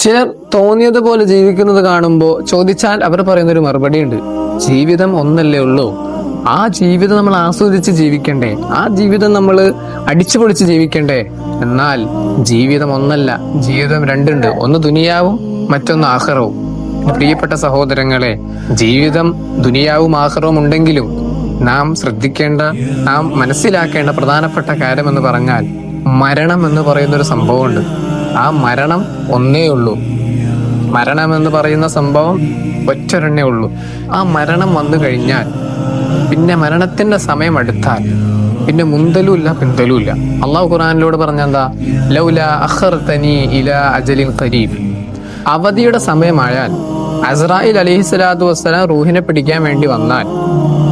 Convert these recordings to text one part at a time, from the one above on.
ചിലർ തോന്നിയതുപോലെ ജീവിക്കുന്നത് കാണുമ്പോൾ ചോദിച്ചാൽ അവർ പറയുന്നൊരു മറുപടി ഉണ്ട്. ജീവിതം ഒന്നല്ലേ ഉള്ളൂ, ആ ജീവിതം നമ്മൾ ആസ്വദിച്ച് ജീവിക്കണ്ടേ, ആ ജീവിതം നമ്മൾ അടിച്ചുപൊളിച്ച് ജീവിക്കണ്ടേ. എന്നാൽ ജീവിതം ഒന്നല്ല, ജീവിതം രണ്ടുണ്ട്. ഒന്ന് ദുനിയാവും, മറ്റൊന്ന് ആഖിറവും. പ്രിയപ്പെട്ട സഹോദരങ്ങളെ, ജീവിതം ദുനിയാവും ആഖിറവും ഉണ്ടെങ്കിലും നാം ശ്രദ്ധിക്കേണ്ട, നാം മനസ്സിലാക്കേണ്ട പ്രധാനപ്പെട്ട കാര്യം എന്ന് പറഞ്ഞാൽ മരണം എന്ന് പറയുന്നൊരു സംഭവമുണ്ട്. ആ മരണം ഒന്നേ ഉള്ളൂ. മരണം എന്ന് പറയുന്ന സംഭവം ഒറ്റൊരെണ്ണേ ഉള്ളൂ. ആ മരണം വന്നു കഴിഞ്ഞാൽ പിന്നെ മരണത്തിന്റെ സമയം അടുത്താൽ പിന്നെ മുന്തലുമില്ല പിന്തലുമില്ല. അള്ളാഹു ഖുർആനിലൂടെ പറഞ്ഞെന്താ, ലൗല അഖർതനി ഇലാ അജലിൻ ഖരീബ്. അവധിയുടെ സമയമായാൽ അസ്രായിൽ അലൈഹിസ്സലാത്തു വസ്സലാം റൂഹിനെ പിടിക്കാൻ വേണ്ടി വന്നാൽ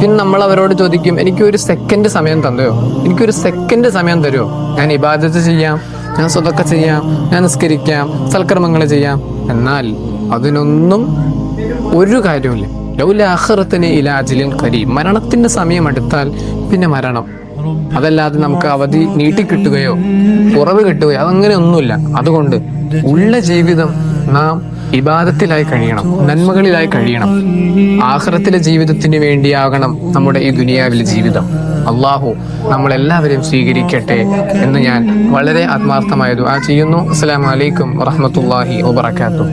പിന്നെ നമ്മൾ അവരോട് ചോദിക്കും, എനിക്കൊരു സെക്കൻഡ് സമയം തന്നെയോ, എനിക്കൊരു സെക്കൻഡ് സമയം തരുമോ, ഞാൻ ഇബാദത്ത് ചെയ്യാം, ഞാൻ സ്വതക്ക ചെയ്യാം, ഞാൻ നിസ്കരിക്കാം, സൽക്കർമ്മങ്ങൾ ചെയ്യാം. എന്നാൽ അതിനൊന്നും ഒരു കാര്യമില്ല. ലൗല അഖർതനി ഇലാ അജലിൻ ഖരീബ്. മരണത്തിന്റെ സമയം അടുത്താൽ പിന്നെ മരണം. അതല്ലാതെ നമുക്ക് അവധി നീട്ടിക്കിട്ടുകയോ കുറവ് കിട്ടുകയോ അതങ്ങനെ ഒന്നുമില്ല. അതുകൊണ്ട് ഉള്ള ജീവിതം നാം ഇബാദത്തിലായി കഴിയണം, നന്മകളിലായി കഴിയണം. ആഖിറത്തിലെ ജീവിതത്തിന് വേണ്ടിയാകണം നമ്മുടെ ഈ ദുനിയാവിലെ ജീവിതം. അള്ളാഹു നമ്മളെല്ലാവരെയും സ്വീകരിക്കട്ടെ എന്ന് ഞാൻ വളരെ ആത്മാർത്ഥമായ ദുആ ചെയ്യുന്നു. അസ്സലാമു അലൈക്കും വറഹ്മത്തുള്ളാഹി വബറകാതുഹു.